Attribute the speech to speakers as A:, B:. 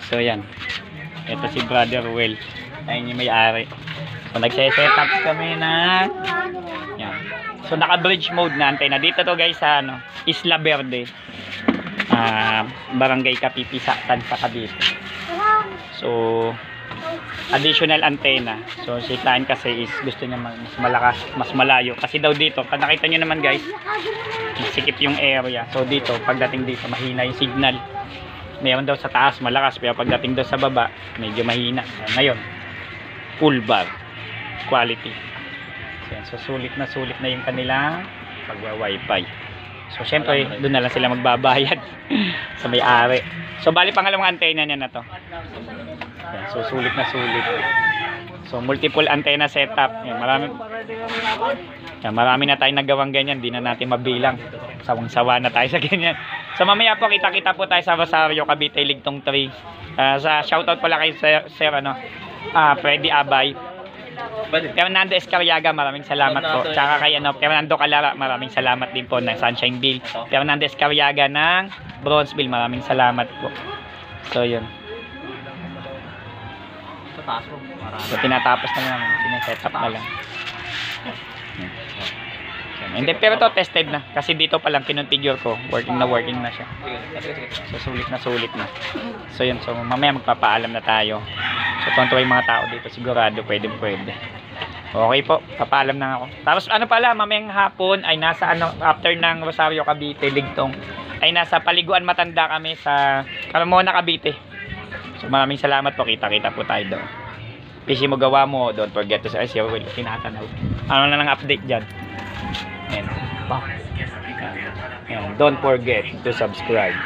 A: So yan. Ito si Brother Will. Ayun yung may-ari. So nagse-set up kami na yan. So naka-bridge mode na antena. Dito to guys sa ano, Isla Verde. Barangay Kapipisa, Tansa Cavite. So additional antenna. So si client kasi is gusto niya mas malakas, mas malayo. Kasi daw dito, pag nakita nyo naman guys, masikip yung area. So dito, pagdating dito, mahina yung signal. Mayroon daw sa taas malakas, pero pagdating daw sa baba, medyo mahina. Ngayon, full bar quality. So sulit na yung kanilang pagwa-wifi. So syempre, doon na lang sila magbabayad sa may-ari. So bali pangalawang antenna niya na to. Yan, so sulit na sulit. So multiple antenna setup. Yan, marami na tayong nagawang ganyan, di na natin mabilang. Sawang-sawa na tayo sa ganyan. So mamaya po kita-kita po tayo sa Rosario, Cavite, Ligtong 3. Sa shoutout pala kay Sir Freddy Abay. Fernando Escariaga, maraming salamat po. Tsaka kay Fernando Calara, maraming salamat din po ng Sunshine Bill. Fernando Escariaga ng Bronzeville, maraming salamat po. So yun. So tinatapos na naman, sineset up na lang. Hindi, pero to tested na. Kasi dito pa lang kinonfigure ko, working na siya. So sulit na. So yun, so mamaya magpapaalam na tayo. So tuwan-tuwa yung mga tao dito, sigurado pwede. Okay po, papaalam na ako. Tapos ano pala, mamayang hapon ay nasa after ng Rosario, Cavite, Ligtong, ay nasa Paliguan Matanda kami sa Carmona, Cavite. So maraming salamat po, kita-kita po tayo doon. PC mo gawa mo, don't forget to say, tinatanaw. Ano na lang update dyan. Ayan. Don't forget to subscribe.